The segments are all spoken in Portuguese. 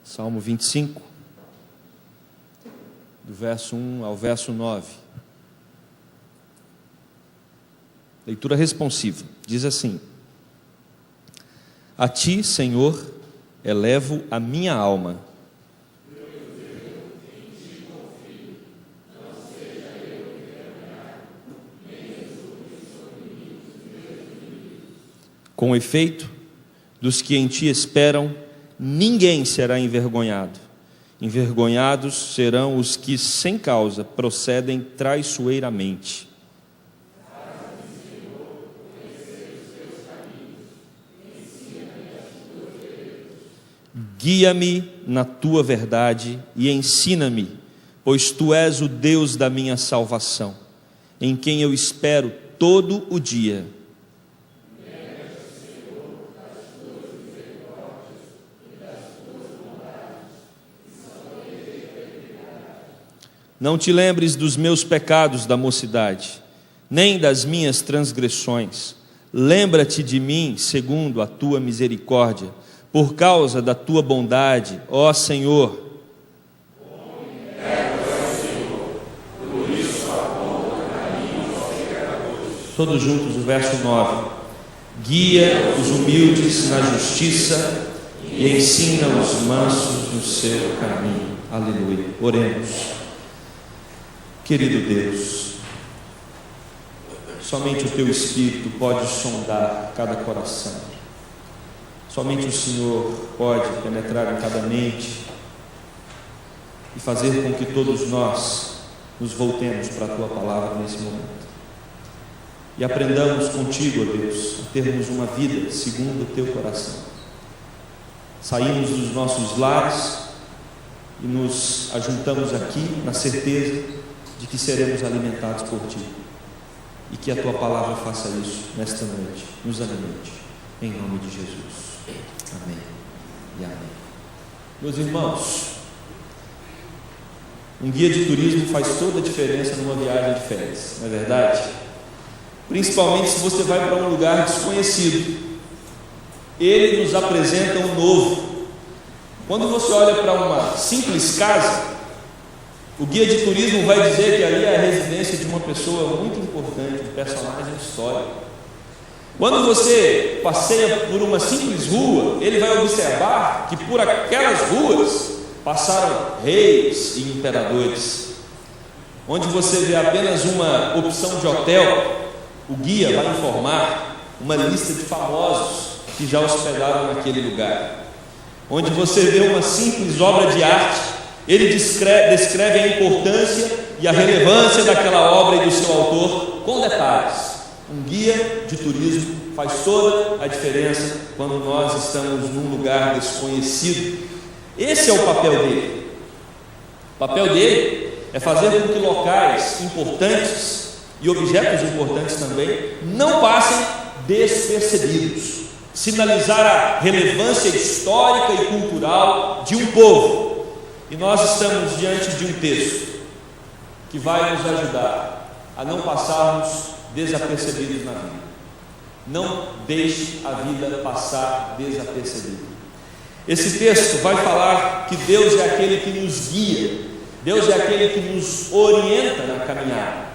Salmo 25, do verso 1 ao verso 9. Leitura responsiva. Diz assim: A ti, Senhor, elevo a minha alma. Com efeito, dos que em ti esperam, ninguém será envergonhado. Envergonhados serão os que, sem causa, procedem traiçoeiramente. Guia-me na tua verdade e ensina-me, pois tu és o Deus da minha salvação, em quem eu espero todo o dia. Não te lembres dos meus pecados da mocidade, nem das minhas transgressões. Lembra-te de mim segundo a tua misericórdia, por causa da tua bondade, ó Senhor. Todos juntos, o verso 9. Guia os humildes na justiça e ensina os mansos no seu caminho. Aleluia. Oremos. Querido Deus, somente o Teu Espírito pode sondar cada coração. Somente o Senhor pode penetrar em cada mente e fazer com que todos nós nos voltemos para a Tua Palavra nesse momento. E aprendamos contigo, ó Deus, a termos uma vida segundo o Teu coração. Saímos dos nossos lares e nos ajuntamos aqui na certeza de que seremos alimentados por Ti, e que a Tua Palavra faça isso nesta noite, nos alimente, em nome de Jesus, amém e amém. Meus irmãos, um guia de turismo faz toda a diferença numa viagem de férias, não é verdade? Principalmente se você vai para um lugar desconhecido. Ele nos apresenta um novo. Quando você olha para uma simples casa, o guia de turismo vai dizer que ali é a residência de uma pessoa muito importante, um personagem histórico. Quando você passeia por uma simples rua, ele vai observar que por aquelas ruas passaram reis e imperadores. Onde você vê apenas uma opção de hotel, o guia vai informar uma lista de famosos que já hospedaram naquele lugar. Onde você vê uma simples obra de arte, ele descreve a importância e a relevância daquela obra e do seu autor com detalhes. Um guia de turismo faz toda a diferença quando nós estamos num lugar desconhecido. Esse é o papel dele. O papel dele é fazer com que locais importantes e objetos importantes também não passem despercebidos. Sinalizar a relevância histórica e cultural de um povo. E nós estamos diante de um texto que vai nos ajudar a não passarmos desapercebidos na vida. Não deixe a vida passar desapercebida. Esse texto vai falar que Deus é aquele que nos guia, Deus é aquele que nos orienta na caminhada.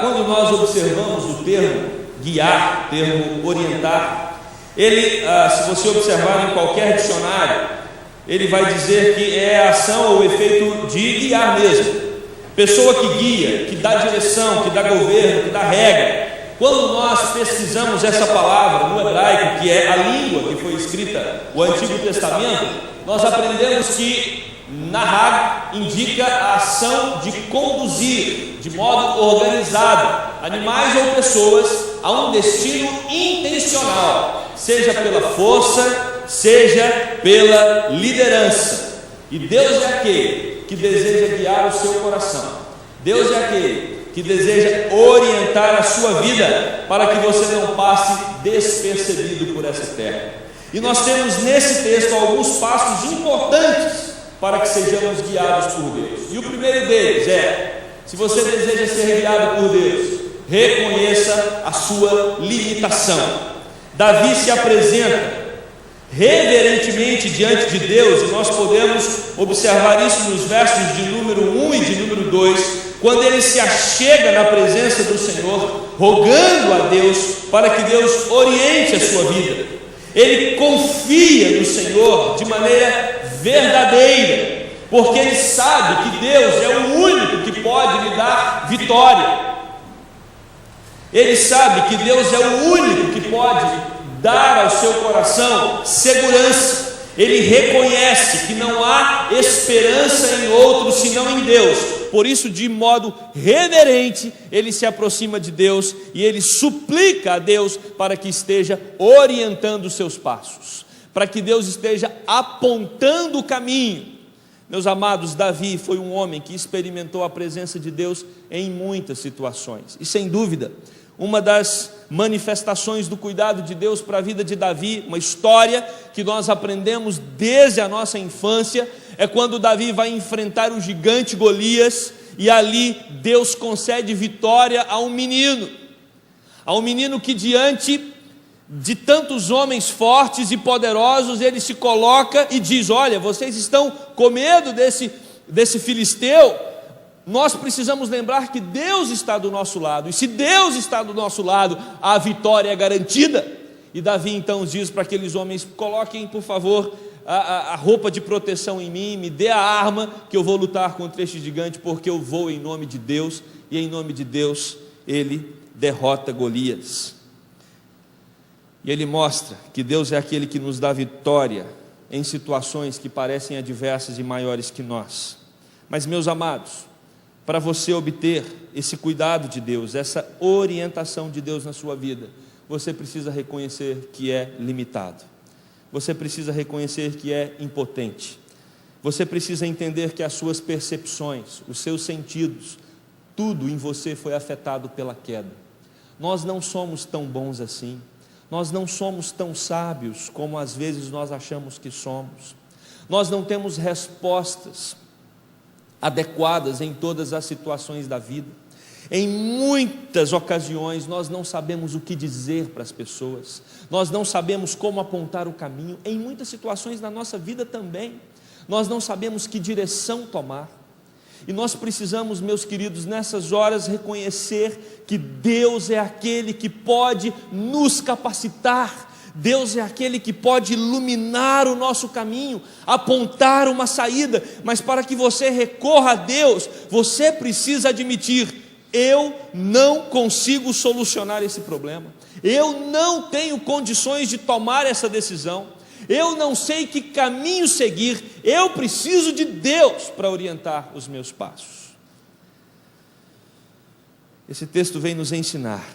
Quando nós observamos o termo guiar, o termo orientar, ele, se você observar em qualquer dicionário, ele vai dizer que é a ação ou efeito de guiar mesmo. Pessoa que guia, que dá direção, que dá governo, que dá regra. Quando nós pesquisamos essa palavra no hebraico, que é a língua que foi escrita o Antigo Testamento, nós aprendemos que nahag indica a ação de conduzir de modo organizado animais ou pessoas a um destino intencional, seja pela força, seja pela liderança. E Deus é aquele que deseja guiar o seu coração. Deus é aquele que deseja orientar a sua vida para que você não passe despercebido por essa terra. E nós temos nesse texto alguns passos importantes para que sejamos guiados por Deus. E o primeiro deles é: se você deseja ser guiado por Deus, reconheça a sua limitação. Davi se apresenta reverentemente diante de Deus, e nós podemos observar isso nos versos de número 1 e de número 2, quando ele se achega na presença do Senhor, rogando a Deus para que Deus oriente a sua vida. Ele confia no Senhor de maneira verdadeira, porque ele sabe que Deus é o único que pode lhe dar vitória. Ele sabe que Deus é o único que pode dar ao seu coração segurança. Ele reconhece que não há esperança em outro senão em Deus. Por isso, de modo reverente, ele se aproxima de Deus e ele suplica a Deus para que esteja orientando os seus passos, para que Deus esteja apontando o caminho. Meus amados, Davi foi um homem que experimentou a presença de Deus em muitas situações, e sem dúvida, uma das manifestações do cuidado de Deus para a vida de Davi, uma história que nós aprendemos desde a nossa infância, é quando Davi vai enfrentar o gigante Golias, e ali Deus concede vitória a um menino que diante de tantos homens fortes e poderosos, ele se coloca e diz: olha, vocês estão com medo desse filisteu? Nós precisamos lembrar que Deus está do nosso lado, e se Deus está do nosso lado, a vitória é garantida. E Davi então diz para aqueles homens: coloquem por favor a roupa de proteção em mim, me dê a arma que eu vou lutar contra este gigante, porque eu vou em nome de Deus. E em nome de Deus ele derrota Golias. E ele mostra que Deus é aquele que nos dá vitória em situações que parecem adversas e maiores que nós. Mas, meus amados, para você obter esse cuidado de Deus, essa orientação de Deus na sua vida, você precisa reconhecer que é limitado. Você precisa reconhecer que é impotente. Você precisa entender que as suas percepções, os seus sentidos, tudo em você foi afetado pela queda. Nós não somos tão bons assim. Nós não somos tão sábios como às vezes nós achamos que somos. Nós não temos respostas adequadas em todas as situações da vida. Em muitas ocasiões nós não sabemos o que dizer para as pessoas, nós não sabemos como apontar o caminho. Em muitas situações na nossa vida também, nós não sabemos que direção tomar. E nós precisamos, meus queridos, nessas horas reconhecer que Deus é aquele que pode nos capacitar. Deus é aquele que pode iluminar o nosso caminho, apontar uma saída. Mas para que você recorra a Deus, você precisa admitir: eu não consigo solucionar esse problema, eu não tenho condições de tomar essa decisão, eu não sei que caminho seguir, eu preciso de Deus para orientar os meus passos. Esse texto vem nos ensinar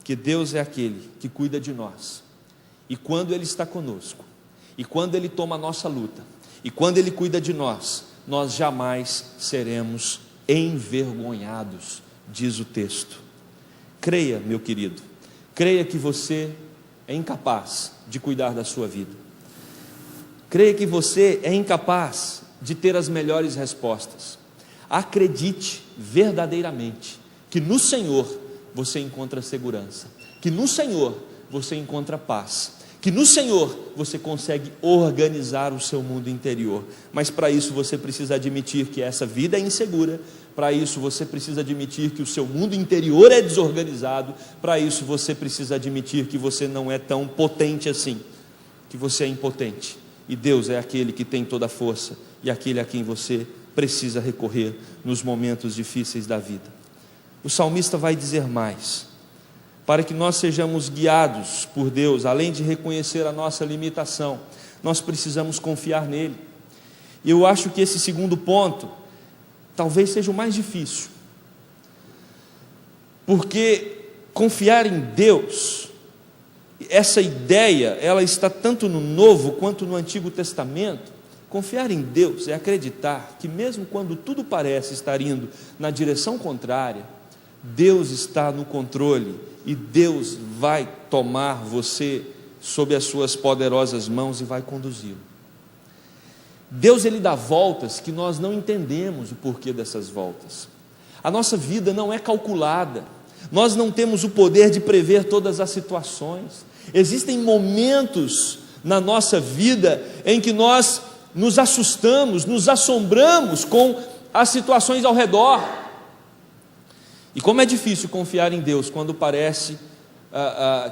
que Deus é aquele que cuida de nós, e quando Ele está conosco, e quando Ele toma a nossa luta, e quando Ele cuida de nós, nós jamais seremos envergonhados, diz o texto. Creia, meu querido, creia que você é incapaz de cuidar da sua vida. Creia que você é incapaz de ter as melhores respostas. Acredite verdadeiramente que no Senhor você encontra segurança, que no Senhor você encontra paz, que no Senhor você consegue organizar o seu mundo interior. Mas para isso você precisa admitir que essa vida é insegura, para isso você precisa admitir que o seu mundo interior é desorganizado, para isso você precisa admitir que você não é tão potente assim, que você é impotente, e Deus é aquele que tem toda a força, e aquele a quem você precisa recorrer nos momentos difíceis da vida. O salmista vai dizer mais: para que nós sejamos guiados por Deus, além de reconhecer a nossa limitação, nós precisamos confiar nele. E eu acho que esse segundo ponto talvez seja o mais difícil, porque confiar em Deus, essa ideia, ela está tanto no Novo quanto no Antigo Testamento. Confiar em Deus é acreditar que mesmo quando tudo parece estar indo na direção contrária, Deus está no controle, e Deus vai tomar você sob as suas poderosas mãos e vai conduzi-lo. Deus, Ele dá voltas que nós não entendemos o porquê dessas voltas. A nossa vida não é calculada, nós não temos o poder de prever todas as situações. Existem momentos na nossa vida em que nós nos assustamos, nos assombramos com as situações ao redor. E como é difícil confiar em Deus quando parece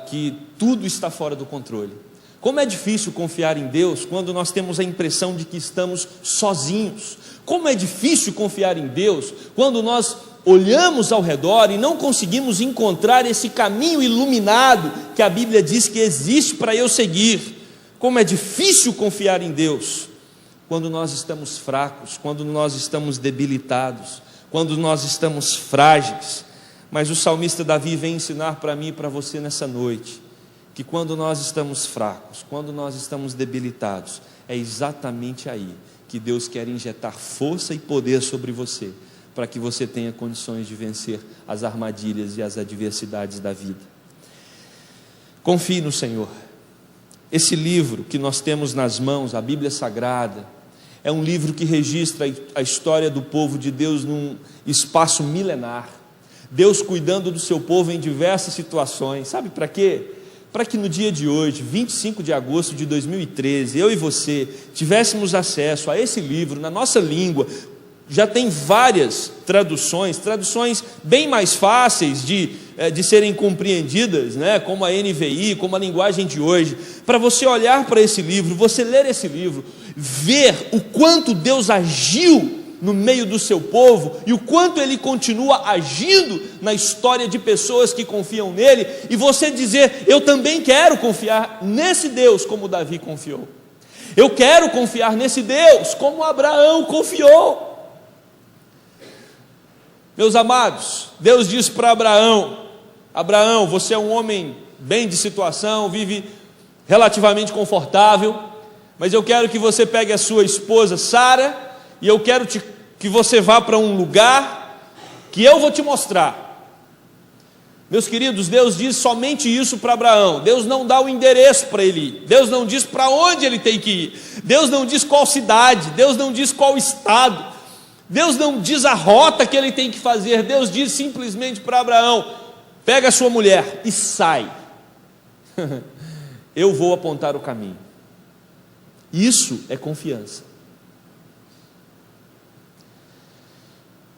que tudo está fora do controle. Como é difícil confiar em Deus quando nós temos a impressão de que estamos sozinhos. Como é difícil confiar em Deus quando nós olhamos ao redor e não conseguimos encontrar esse caminho iluminado que a Bíblia diz que existe para eu seguir. Como é difícil confiar em Deus quando nós estamos fracos, quando nós estamos debilitados, quando nós estamos frágeis. Mas o salmista Davi vem ensinar para mim e para você nessa noite que quando nós estamos fracos, quando nós estamos debilitados, é exatamente aí que Deus quer injetar força e poder sobre você, para que você tenha condições de vencer as armadilhas e as adversidades da vida. Confie no Senhor. Esse livro que nós temos nas mãos, a Bíblia Sagrada, é um livro que registra a história do povo de Deus num espaço milenar. Deus cuidando do seu povo em diversas situações. Sabe para quê? Para que no dia de hoje, 25 de agosto de 2013, eu e você tivéssemos acesso a esse livro na nossa língua. Já tem várias traduções bem mais fáceis de serem compreendidas, né? Como a NVI, como a linguagem de hoje. Para você olhar para esse livro, você ler esse livro, ver o quanto Deus agiu no meio do seu povo e o quanto Ele continua agindo na história de pessoas que confiam nele, e você dizer: eu também quero confiar nesse Deus como Davi confiou. Eu quero confiar nesse Deus como Abraão confiou. Meus amados, Deus diz para Abraão: Abraão, você é um homem bem de situação, vive relativamente confortável, mas eu quero que você pegue a sua esposa Sara, e eu quero que você vá para um lugar que eu vou te mostrar. Meus queridos, Deus diz somente isso para Abraão. Deus não dá o endereço para ele ir. Deus não diz para onde ele tem que ir. Deus não diz qual cidade. Deus não diz qual estado. Deus não diz a rota que ele tem que fazer. Deus diz simplesmente para Abraão: pega a sua mulher e sai. Eu vou apontar o caminho. Isso é confiança.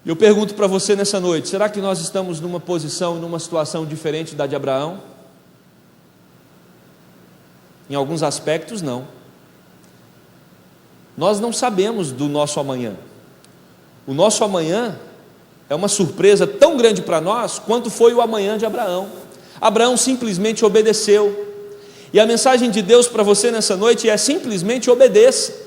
Eu pergunto para você nessa noite: será que nós estamos numa posição, numa situação diferente da de Abraão? Em alguns aspectos, não. Nós não sabemos do nosso amanhã. O nosso amanhã é uma surpresa tão grande para nós quanto foi o amanhã de Abraão. Abraão simplesmente obedeceu. E a mensagem de Deus para você nessa noite é: simplesmente obedeça.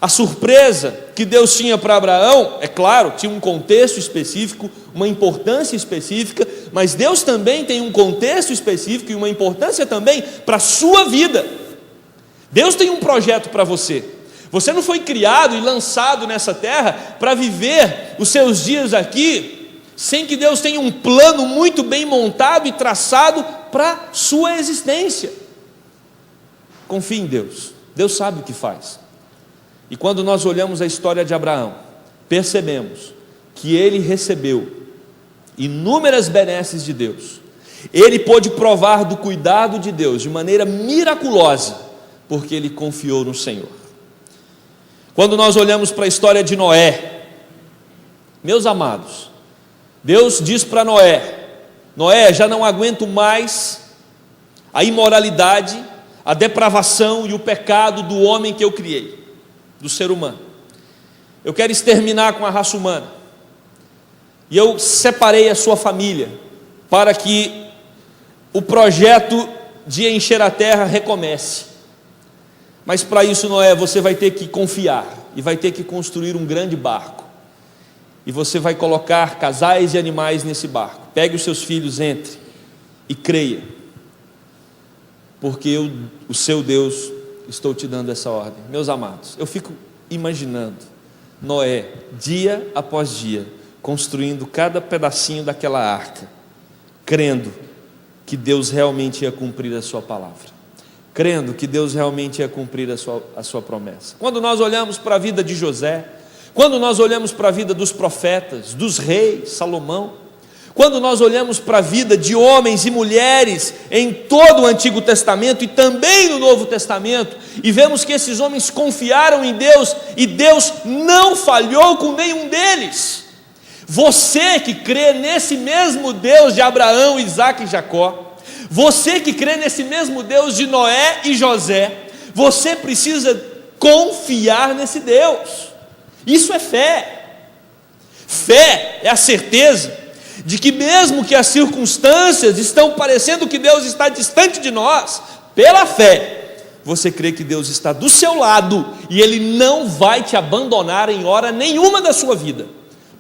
A surpresa que Deus tinha para Abraão, é claro, tinha um contexto específico, uma importância específica, mas Deus também tem um contexto específico e uma importância também para a sua vida. Deus tem um projeto para você. Você não foi criado e lançado nessa terra para viver os seus dias aqui sem que Deus tenha um plano muito bem montado e traçado para a sua existência. Confie em Deus. Deus sabe o que faz. E quando nós olhamos a história de Abraão, percebemos que ele recebeu inúmeras benesses de Deus. Ele pôde provar do cuidado de Deus de maneira miraculosa, porque ele confiou no Senhor. Quando nós olhamos para a história de Noé, meus amados, Deus diz para Noé: Noé, já não aguento mais a imoralidade, a depravação e o pecado do homem que eu criei, do ser humano. Eu quero exterminar com a raça humana. E eu separei a sua família para que o projeto de encher a terra recomece. Mas para isso, Noé, você vai ter que confiar e vai ter que construir um grande barco. E você vai colocar casais e animais nesse barco. Pegue os seus filhos, entre e creia, porque eu, o seu Deus, estou te dando essa ordem. Meus amados, eu fico imaginando Noé, dia após dia, construindo cada pedacinho daquela arca, crendo que Deus realmente ia cumprir a sua palavra, crendo que Deus realmente ia cumprir a sua promessa. Quando nós olhamos para a vida de José, quando nós olhamos para a vida dos profetas, dos reis, Salomão, Quando nós olhamos para a vida de homens e mulheres em todo o Antigo Testamento e também no Novo Testamento, e vemos que esses homens confiaram em Deus e Deus não falhou com nenhum deles. Você que crê nesse mesmo Deus de Abraão, Isaque e Jacó, você que crê nesse mesmo Deus de Noé e José, você precisa confiar nesse Deus. Isso é fé. Fé é a certeza de que mesmo que as circunstâncias estão parecendo que Deus está distante de nós, pela fé, você crê que Deus está do seu lado e Ele não vai te abandonar em hora nenhuma da sua vida,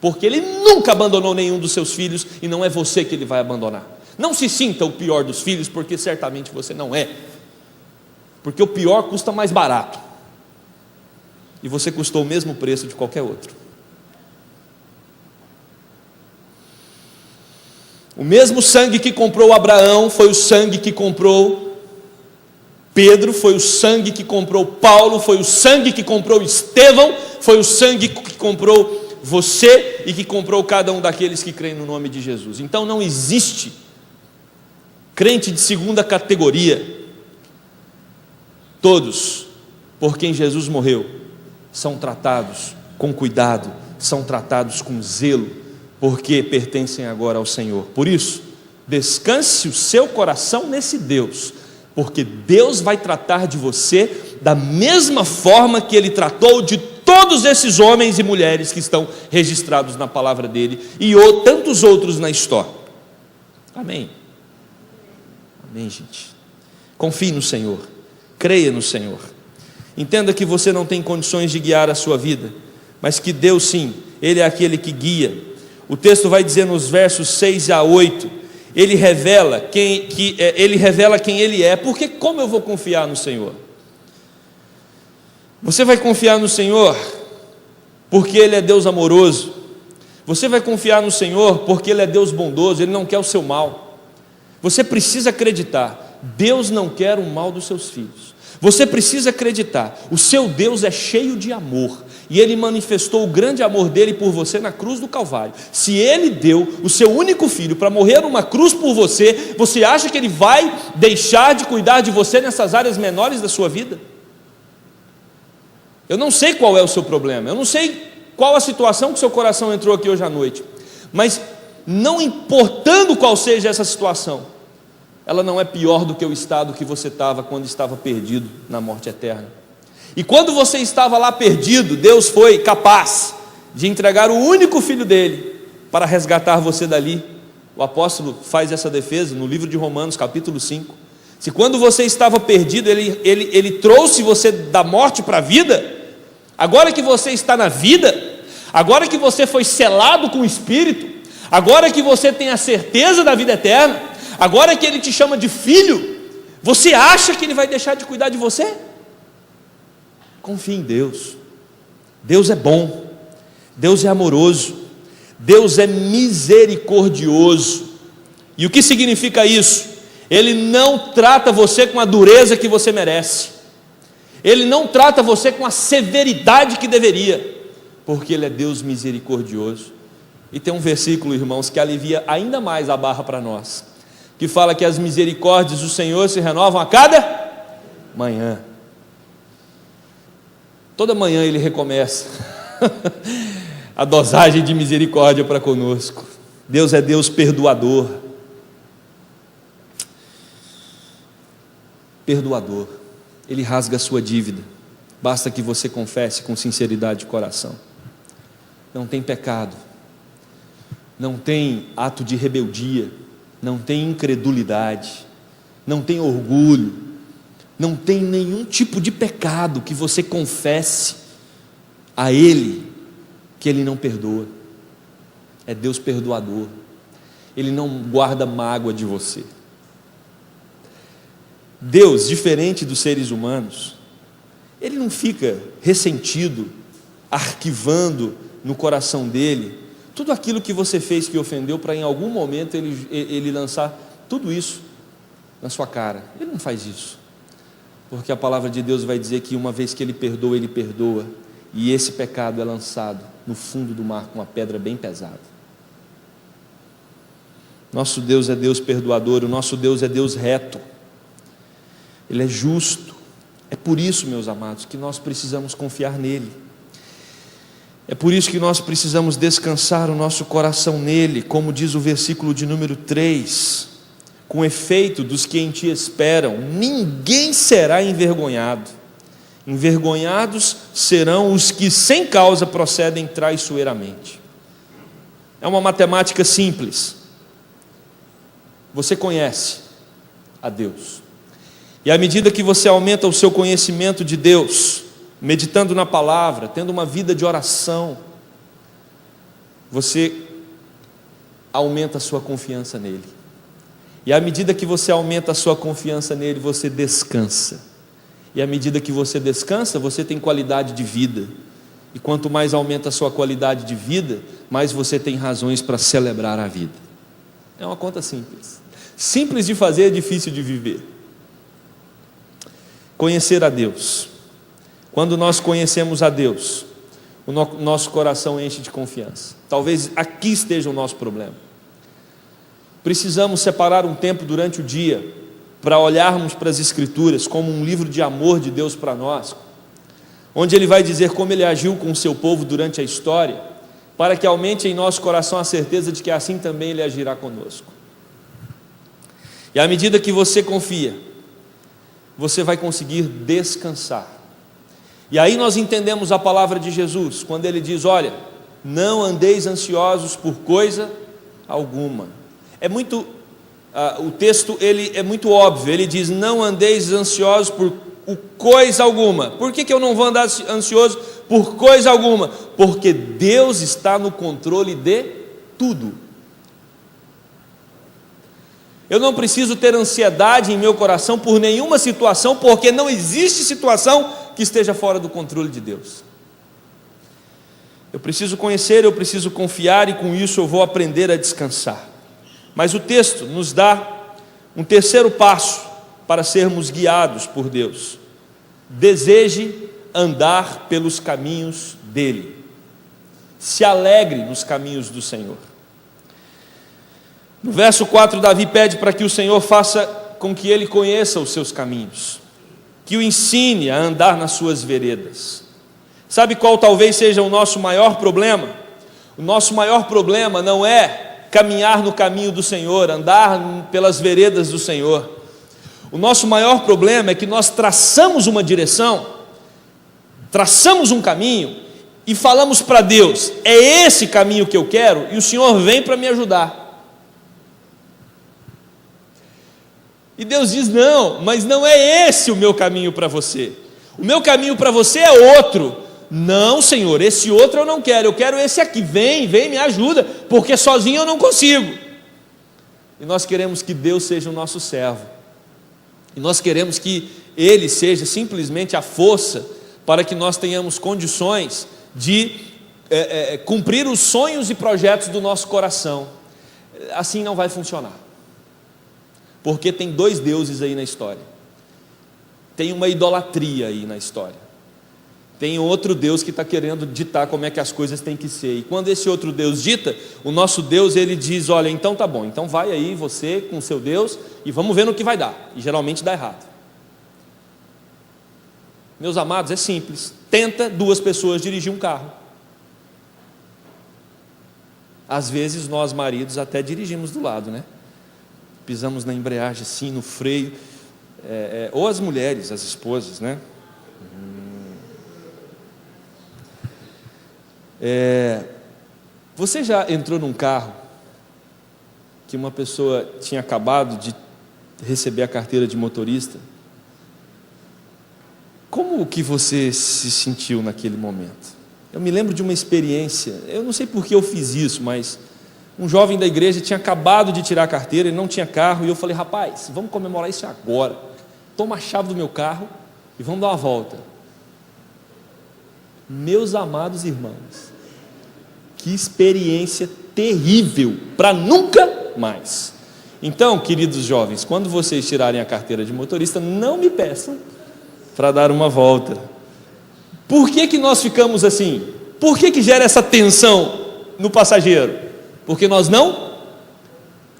porque Ele nunca abandonou nenhum dos seus filhos e não é você que Ele vai abandonar. Não se sinta o pior dos filhos, porque certamente você não é, porque o pior custa mais barato e você custou o mesmo preço de qualquer outro. O mesmo sangue que comprou Abraão foi o sangue que comprou Pedro, foi o sangue que comprou Paulo, foi o sangue que comprou Estevão, foi o sangue que comprou você e que comprou cada um daqueles que creem no nome de Jesus. Então não existe crente de segunda categoria. Todos, por quem Jesus morreu, são tratados com cuidado, são tratados com zelo, porque pertencem agora ao Senhor. Por isso, descanse o seu coração nesse Deus, porque Deus vai tratar de você da mesma forma que Ele tratou de todos esses homens e mulheres que estão registrados na palavra dEle e tantos outros na história. Amém? Amém, gente. Confie no Senhor, creia no Senhor. Entenda que você não tem condições de guiar a sua vida, mas que Deus sim, Ele é aquele que guia. O texto vai dizer nos versos 6 a 8, Ele revela quem Ele é. Porque como eu vou confiar no Senhor? Você vai confiar no Senhor porque Ele é Deus amoroso. Você vai confiar no Senhor porque Ele é Deus bondoso, Ele não quer o seu mal. Você precisa acreditar, Deus não quer o mal dos seus filhos. Você precisa acreditar, o seu Deus é cheio de amor, e Ele manifestou o grande amor dEle por você na cruz do Calvário. Se Ele deu o seu único filho para morrer numa cruz por você, você acha que Ele vai deixar de cuidar de você nessas áreas menores da sua vida? Eu não sei qual é o seu problema, eu não sei qual a situação que seu coração entrou aqui hoje à noite, mas não importando qual seja essa situação, ela não é pior do que o estado que você estava quando estava perdido na morte eterna. E quando você estava lá perdido, Deus foi capaz de entregar o único filho dele para resgatar você dali. O apóstolo faz essa defesa no livro de Romanos, capítulo 5. Se quando você estava perdido, ele trouxe você da morte para a vida, agora que você está na vida, agora que você foi selado com o Espírito, agora que você tem a certeza da vida eterna, agora que Ele te chama de filho, você acha que Ele vai deixar de cuidar de você? Confie em Deus. Deus é bom, Deus é amoroso, Deus é misericordioso. E o que significa isso? Ele não trata você com a dureza que você merece, Ele não trata você com a severidade que deveria, porque Ele é Deus misericordioso. E tem um versículo, irmãos, que alivia ainda mais a barra para nós, que fala que as misericórdias do Senhor se renovam a cada manhã. Toda manhã Ele recomeça a dosagem de misericórdia para conosco. Deus é Deus perdoador. Perdoador. Ele rasga a sua dívida. Basta que você confesse com sinceridade de coração. Não tem pecado, não tem ato de rebeldia, não tem incredulidade, não tem orgulho, não tem nenhum tipo de pecado que você confesse a Ele, que Ele não perdoa. É Deus perdoador, Ele não guarda mágoa de você. Deus, diferente dos seres humanos, Ele não fica ressentido, arquivando no coração dEle tudo aquilo que você fez que ofendeu, para em algum momento ele lançar tudo isso na sua cara. Ele não faz isso, porque a palavra de Deus vai dizer que uma vez que Ele perdoa, e esse pecado é lançado no fundo do mar com uma pedra bem pesada. Nosso Deus é Deus perdoador, o nosso Deus é Deus reto, Ele é justo. É por isso, meus amados, que nós precisamos confiar nele. É por isso que nós precisamos descansar o nosso coração nele, como diz o versículo de número 3: com efeito, dos que em ti esperam, ninguém será envergonhado. Envergonhados serão os que sem causa procedem traiçoeiramente. É uma matemática simples. Você conhece a Deus, e à medida que você aumenta o seu conhecimento de Deus, meditando na palavra, tendo uma vida de oração, você aumenta a sua confiança nele. E à medida que você aumenta a sua confiança nele, você descansa. E à medida que você descansa, você tem qualidade de vida. E quanto mais aumenta a sua qualidade de vida, mais você tem razões para celebrar a vida. É uma conta simples. Simples de fazer, difícil de viver. Conhecer a Deus. Quando nós conhecemos a Deus, o nosso coração enche de confiança. Talvez aqui esteja o nosso problema. Precisamos separar um tempo durante o dia para olharmos para as Escrituras como um livro de amor de Deus para nós, onde Ele vai dizer como Ele agiu com o seu povo durante a história, para que aumente em nosso coração a certeza de que assim também Ele agirá conosco. E à medida que você confia, você vai conseguir descansar. E aí nós entendemos a palavra de Jesus, quando Ele diz: olha, não andeis ansiosos por coisa alguma. O texto ele é muito óbvio. Ele diz: não andeis ansiosos por coisa alguma. Por que eu não vou andar ansioso por coisa alguma? Porque Deus está no controle de tudo. Eu não preciso ter ansiedade em meu coração por nenhuma situação, porque não existe situação que esteja fora do controle de Deus. Eu preciso conhecer, eu preciso confiar, e com isso eu vou aprender a descansar. Mas o texto nos dá um terceiro passo para sermos guiados por Deus. Deseje andar pelos caminhos dele. Se alegre nos caminhos do Senhor. No verso 4, Davi pede para que o Senhor faça com que ele conheça os seus caminhos, que o ensine a andar nas suas veredas. Sabe qual talvez seja o nosso maior problema? O nosso maior problema não é caminhar no caminho do Senhor, andar pelas veredas do Senhor. O nosso maior problema é que nós traçamos uma direção, traçamos um caminho e falamos para Deus: é esse caminho que eu quero, e o Senhor vem para me ajudar. E Deus diz: não, mas não é esse o meu caminho para você. O meu caminho para você é outro. Não, Senhor, esse outro eu não quero, eu quero esse aqui. Vem, me ajuda, porque sozinho eu não consigo. E nós queremos que Deus seja o nosso servo. E nós queremos que Ele seja simplesmente a força para que nós tenhamos condições de cumprir os sonhos e projetos do nosso coração. Assim não vai funcionar. Porque tem dois deuses aí na história. Tem uma idolatria aí na história. Tem outro Deus que está querendo ditar como é que as coisas têm que ser. E quando esse outro Deus dita, o nosso Deus, ele diz: olha, então tá bom, então vai aí você com o seu Deus e vamos ver no que vai dar. E geralmente dá errado. Meus amados, é simples. Tenta duas pessoas dirigir um carro. Às vezes nós maridos até dirigimos do lado, né? Pisamos na embreagem assim, no freio. Ou as mulheres, as esposas, né? Você já entrou num carro que uma pessoa tinha acabado de receber a carteira de motorista? Como que você se sentiu naquele momento? Eu me lembro de uma experiência, eu não sei por que eu fiz isso, mas um jovem da igreja tinha acabado de tirar a carteira, ele não tinha carro, e eu falei: rapaz, vamos comemorar isso agora. Toma a chave do meu carro e vamos dar uma volta. Meus amados irmãos, que experiência terrível, para nunca mais. Então, queridos jovens, quando vocês tirarem a carteira de motorista, não me peçam para dar uma volta. Por que nós ficamos assim? Por que gera essa tensão no passageiro? Porque nós não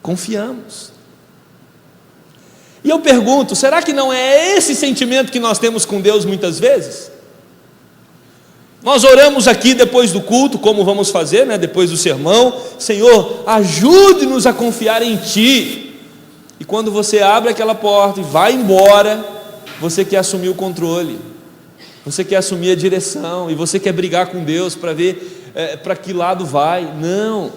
Confiamos. E eu pergunto, será que não é esse sentimento que nós temos com Deus muitas vezes? Nós oramos aqui depois do culto, como vamos fazer, né? Depois do sermão: Senhor, ajude-nos a confiar em Ti. E quando você abre aquela porta e vai embora, você quer assumir o controle, você quer assumir a direção, e você quer brigar com Deus para ver para que lado vai. Não.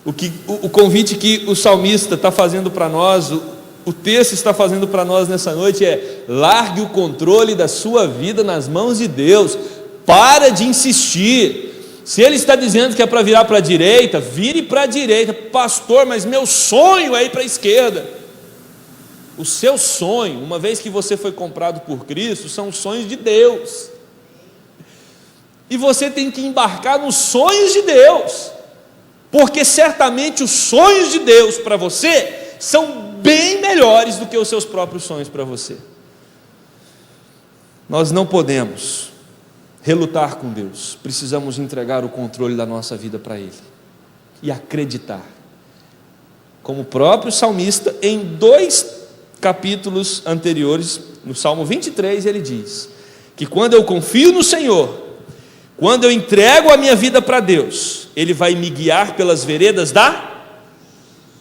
O convite que o salmista está fazendo para nós, o texto está fazendo para nós nessa noite é: largue o controle da sua vida nas mãos de Deus. Para de insistir. Se Ele está dizendo que é para virar para a direita, vire para a direita. Pastor, mas meu sonho é ir para a esquerda. O seu sonho, uma vez que você foi comprado por Cristo, são os sonhos de Deus. E você tem que embarcar nos sonhos de Deus, porque certamente os sonhos de Deus para você são bem melhores do que os seus próprios sonhos para você. Nós não podemos relutar com Deus, precisamos entregar o controle da nossa vida para Ele e acreditar, como o próprio salmista, em 2 capítulos anteriores, no Salmo 23, ele diz que quando eu confio no Senhor, quando eu entrego a minha vida para Deus, Ele vai me guiar pelas veredas da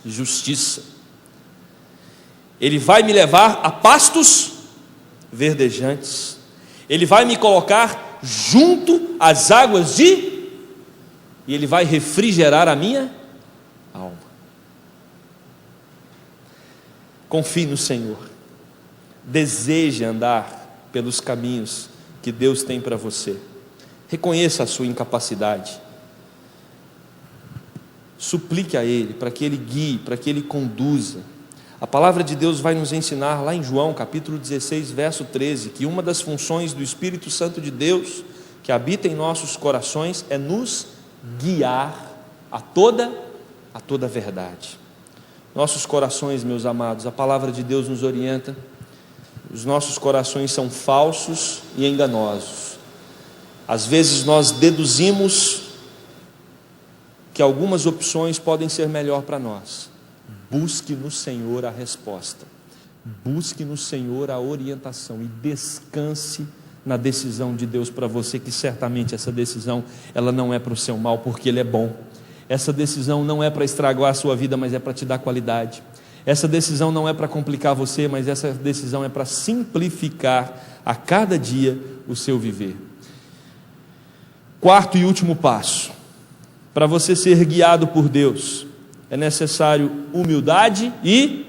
justiça, Ele vai me levar a pastos verdejantes, Ele vai me colocar junto às águas e Ele vai refrigerar a minha alma. Confie no Senhor, deseje andar pelos caminhos que Deus tem para você, reconheça a sua incapacidade, suplique a Ele para que Ele guie, para que Ele conduza. A palavra de Deus vai nos ensinar lá em João capítulo 16, verso 13, que uma das funções do Espírito Santo de Deus, que habita em nossos corações, é nos guiar a toda verdade. Nossos corações, meus amados, a palavra de Deus nos orienta, os nossos corações são falsos e enganosos. Às vezes nós deduzimos que algumas opções podem ser melhor para nós. Busque no Senhor a resposta, busque no Senhor a orientação e descanse na decisão de Deus para você, que certamente essa decisão, ela não é para o seu mal, porque Ele é bom. Essa decisão não é para estragar a sua vida, mas é para te dar qualidade. Essa decisão não é para complicar você, mas essa decisão é para simplificar a cada dia o seu viver. Quarto e último passo: para você ser guiado por Deus, é necessário humildade e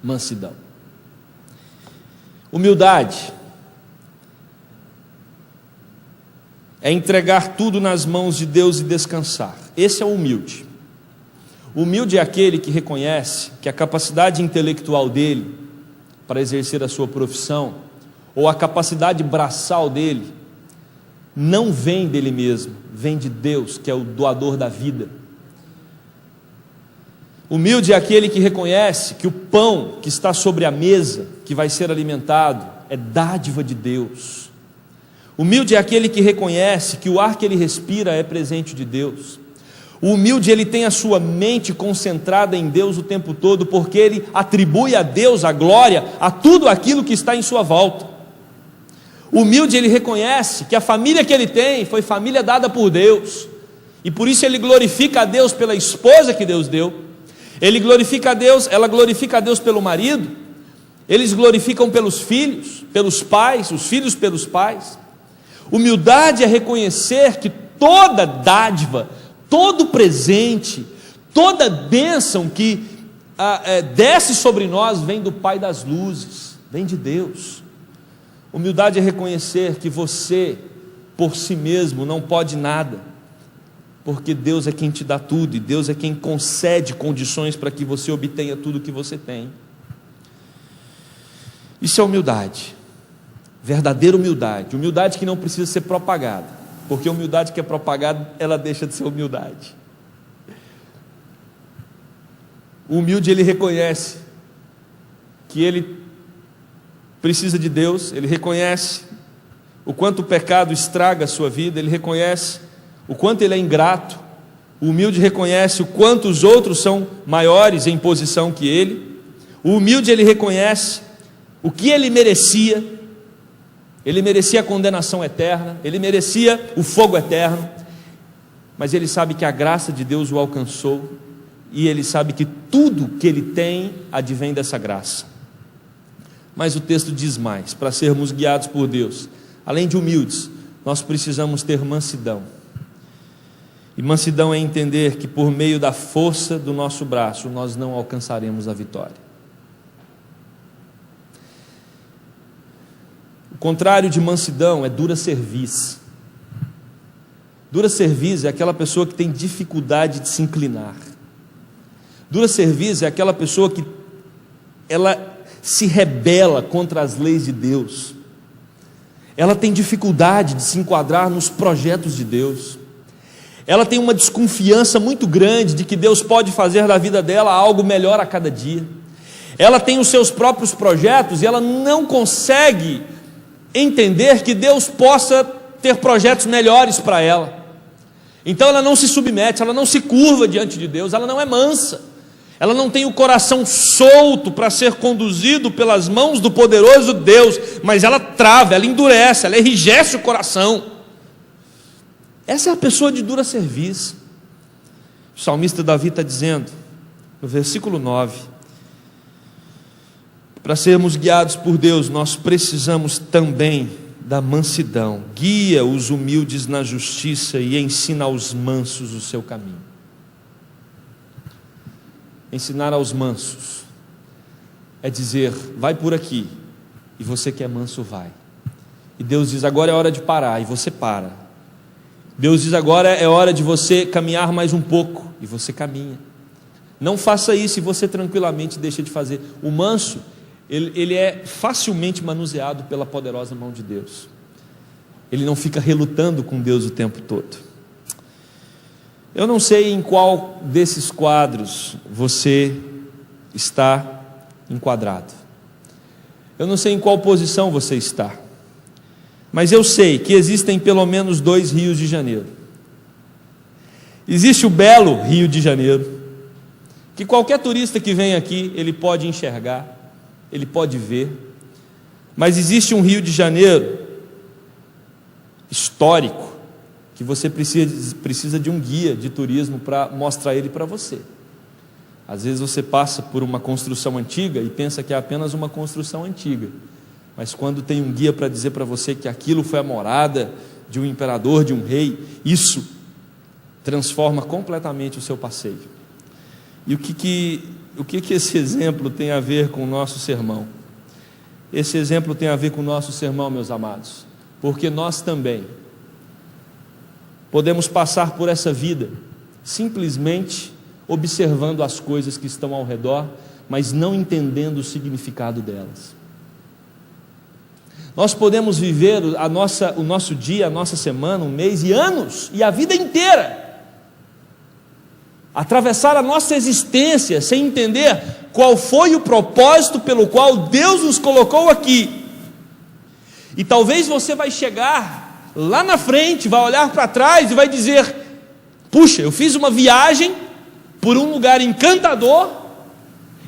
mansidão. Humildade é entregar tudo nas mãos de Deus e descansar. Esse é o humilde. O humilde é aquele que reconhece que a capacidade intelectual dele para exercer a sua profissão, ou a capacidade braçal dele, não vem dele mesmo, vem de Deus, que é o doador da vida. Humilde é aquele que reconhece que o pão que está sobre a mesa, que vai ser alimentado, é dádiva de Deus. Humilde é aquele que reconhece que o ar que ele respira é presente de Deus. O humilde, ele tem a sua mente concentrada em Deus o tempo todo, porque ele atribui a Deus a glória a tudo aquilo que está em sua volta. O humilde, ele reconhece que a família que ele tem foi família dada por Deus, e por isso ele glorifica a Deus pela esposa que Deus deu. Ele glorifica a Deus, ela glorifica a Deus pelo marido, eles glorificam pelos filhos, pelos pais, os filhos pelos pais. Humildade é reconhecer que toda dádiva, todo presente, toda bênção que desce sobre nós vem do Pai das luzes, vem de Deus. Humildade é reconhecer que você, por si mesmo, não pode nada, porque Deus é quem te dá tudo, e Deus é quem concede condições para que você obtenha tudo o que você tem. Isso é humildade, verdadeira humildade, humildade que não precisa ser propagada, porque a humildade que é propagada, ela deixa de ser humildade. O humilde, ele reconhece que ele precisa de Deus, ele reconhece o quanto o pecado estraga a sua vida, ele reconhece o quanto ele é ingrato, O humilde reconhece o quanto os outros são maiores em posição que ele. O humilde, ele reconhece o que ele merecia. Ele merecia a condenação eterna, ele merecia o fogo eterno, mas ele sabe que a graça de Deus o alcançou, e ele sabe que tudo que ele tem advém dessa graça. Mas o texto diz mais: para sermos guiados por Deus, além de humildes, nós precisamos ter mansidão. E mansidão é entender que por meio da força do nosso braço nós não alcançaremos a vitória. O contrário de mansidão é dura cerviz. Dura cerviz é aquela pessoa que tem dificuldade de se inclinar. Dura cerviz é aquela pessoa que ela se rebela contra as leis de Deus. Ela tem dificuldade de se enquadrar nos projetos de Deus. Ela tem uma desconfiança muito grande de que Deus pode fazer da vida dela algo melhor a cada dia. Ela tem os seus próprios projetos e ela não consegue entender que Deus possa ter projetos melhores para ela. Então ela não se submete, ela não se curva diante de Deus, ela não é mansa, ela não tem o coração solto para ser conduzido pelas mãos do poderoso Deus, mas ela trava, ela endurece, ela enrijece o coração. Essa é a pessoa de dura cerviz. O salmista Davi está dizendo, no versículo 9, para sermos guiados por Deus, nós precisamos também da mansidão. Guia os humildes na justiça e ensina aos mansos o seu caminho. Ensinar aos mansos é dizer, vai por aqui, e você que é manso vai. E Deus diz, agora é hora de parar, e você para. Deus diz, agora é hora de você caminhar mais um pouco, e você caminha. Não faça isso e você tranquilamente deixa de fazer. O manso, ele é facilmente manuseado pela poderosa mão de Deus. Ele não fica relutando com Deus o tempo todo. Eu não sei em qual desses quadros você está enquadrado. Eu não sei em qual posição você está. Mas eu sei que existem pelo menos 2 Rios de Janeiro. Existe o belo Rio de Janeiro, que qualquer turista que vem aqui, ele pode enxergar, ele pode ver. Mas existe um Rio de Janeiro histórico, que você precisa de um guia de turismo para mostrar ele para você. Às vezes você passa por uma construção antiga e pensa que é apenas uma construção antiga, mas quando tem um guia para dizer para você que aquilo foi a morada de um imperador, de um rei, isso transforma completamente o seu passeio. E o que esse exemplo tem a ver com o nosso sermão? Esse exemplo tem a ver com o nosso sermão, meus amados, porque nós também podemos passar por essa vida simplesmente observando as coisas que estão ao redor, mas não entendendo o significado delas. Nós podemos viver o nosso dia, a nossa semana, um mês e anos, e a vida inteira, atravessar a nossa existência sem entender qual foi o propósito pelo qual Deus nos colocou aqui. E talvez você vai chegar lá na frente, vai olhar para trás e vai dizer, puxa, eu fiz uma viagem por um lugar encantador,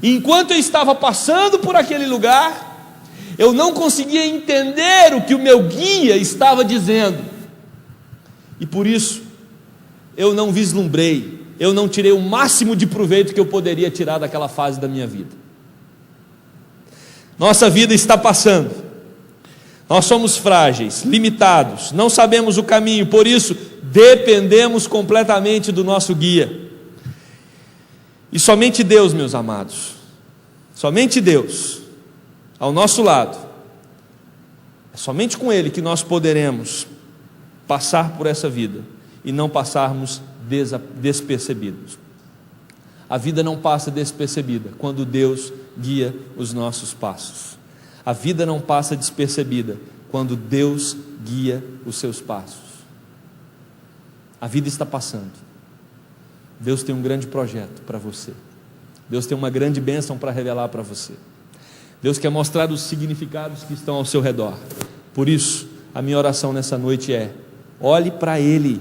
e enquanto eu estava passando por aquele lugar, eu não conseguia entender o que o meu guia estava dizendo, e por isso eu não vislumbrei, eu não tirei o máximo de proveito que eu poderia tirar daquela fase da minha vida. Nossa vida está passando, nós somos frágeis, limitados, não sabemos o caminho, por isso dependemos completamente do nosso guia. E somente Deus, meus amados, somente Deus ao nosso lado, é somente com Ele que nós poderemos passar por essa vida e não passarmos despercebidos. A vida não passa despercebida quando Deus guia os nossos passos. A vida não passa despercebida quando Deus guia os seus passos. A vida está passando. Deus tem um grande projeto para você. Deus tem uma grande bênção para revelar para você. Deus quer mostrar os significados que estão ao seu redor. Por isso, a minha oração nessa noite é: olhe para Ele,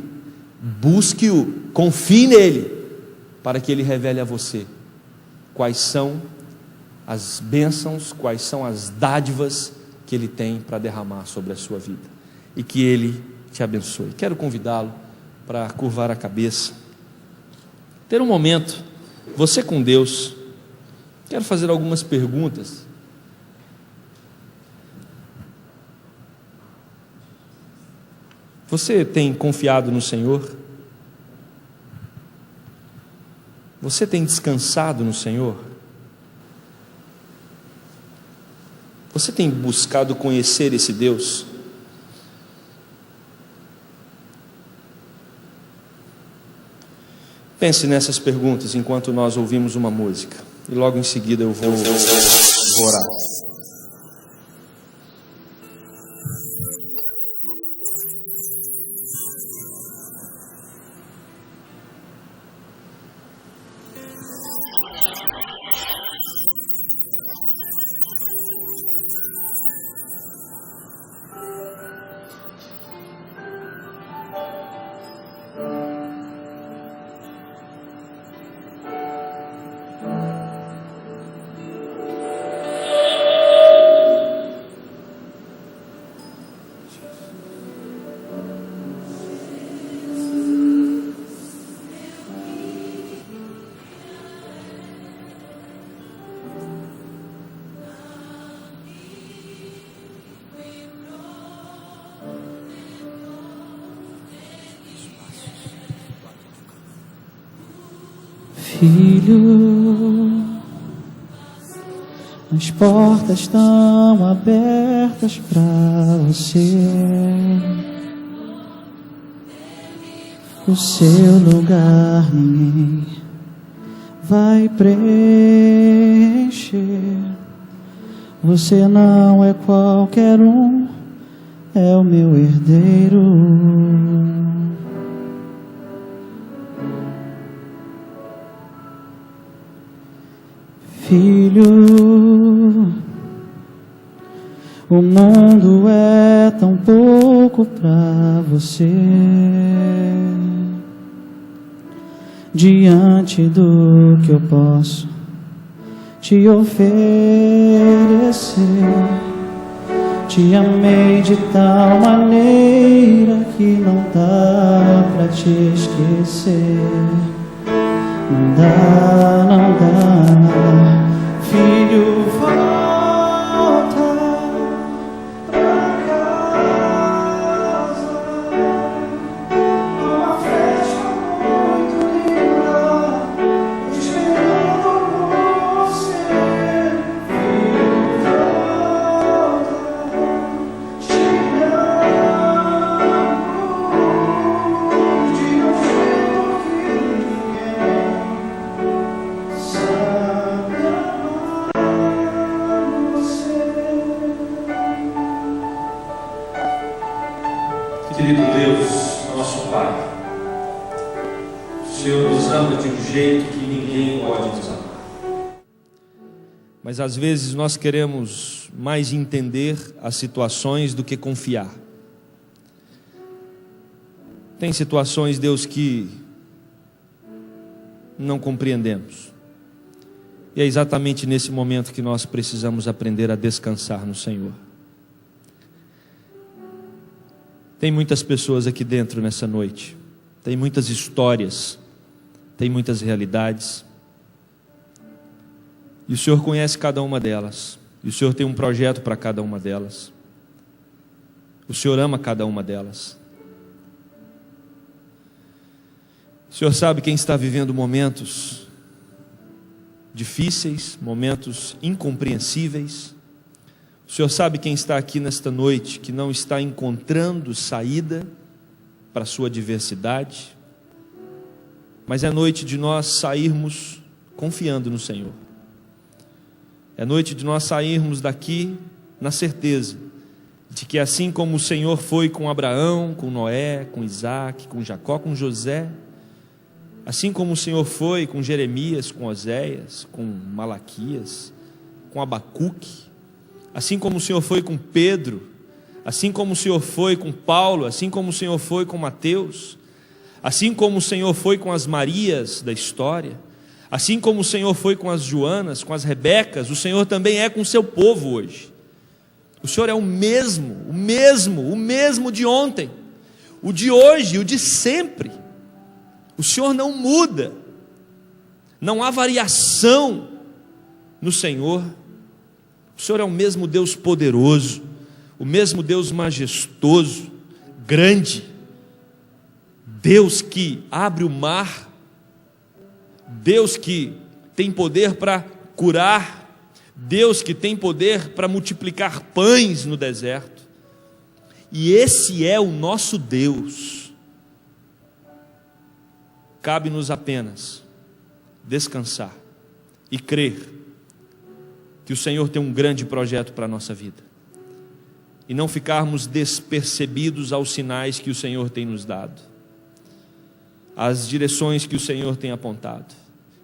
Busque-o, confie nele, para que ele revele a você quais são as bênçãos, quais são as dádivas que ele tem para derramar sobre a sua vida, e que ele te abençoe. Quero convidá-lo para curvar a cabeça, ter um momento, você com Deus. Quero fazer algumas perguntas. Você tem confiado no Senhor? Você tem descansado no Senhor? Você tem buscado conhecer esse Deus? Pense nessas perguntas enquanto nós ouvimos uma música, e logo em seguida eu vou orar. Filho, as portas estão abertas para você. O seu lugar ninguém vai preencher. Você não é qualquer um, é o meu herdeiro. Filho, o mundo é tão pouco pra você, diante do que eu posso te oferecer. Te amei de tal maneira que não dá pra te esquecer. Não dá, não dá. Filho, volta pra casa, numa festa muito linda, esperando você. Filho, volta, te amo, de um jeito que ninguém sabe amar você. Querido Deus, nosso Pai, o Senhor nos ama de um jeito que ninguém pode nos amar. Mas às vezes nós queremos mais entender as situações do que confiar. Tem situações, Deus, que não compreendemos. E é exatamente nesse momento que nós precisamos aprender a descansar no Senhor. Tem muitas pessoas aqui dentro nessa noite, tem muitas histórias, tem muitas realidades, e o Senhor conhece cada uma delas, e o Senhor tem um projeto para cada uma delas, o Senhor ama cada uma delas. O Senhor sabe quem está vivendo momentos difíceis, momentos incompreensíveis. O Senhor sabe quem está aqui nesta noite que não está encontrando saída para a sua adversidade, mas é noite de nós sairmos confiando no Senhor. É noite de nós sairmos daqui na certeza de que assim como o Senhor foi com Abraão, com Noé, com Isaac, com Jacó, com José, assim como o Senhor foi com Jeremias, com Oséias, com Malaquias, com Abacuque, assim como o Senhor foi com Pedro, assim como o Senhor foi com Paulo, assim como o Senhor foi com Mateus, Assim como o Senhor foi com as Marias da história, assim como o Senhor foi com as Joanas, com as Rebecas, o Senhor também é com o seu povo hoje. O Senhor é o mesmo de ontem, o de hoje, o de sempre. O Senhor não muda, não há variação no Senhor. O Senhor é o mesmo Deus poderoso, o mesmo Deus majestoso, grande, Deus que abre o mar, Deus que tem poder para curar, Deus que tem poder para multiplicar pães no deserto. E esse é o nosso Deus. Cabe-nos apenas descansar e crer que o Senhor tem um grande projeto para a nossa vida, e não ficarmos despercebidos aos sinais que o Senhor tem nos dado, às direções que o Senhor tem apontado.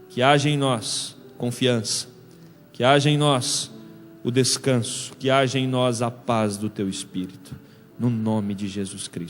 Que haja em nós confiança, que haja em nós o descanso, que haja em nós a paz do Teu Espírito, no nome de Jesus Cristo.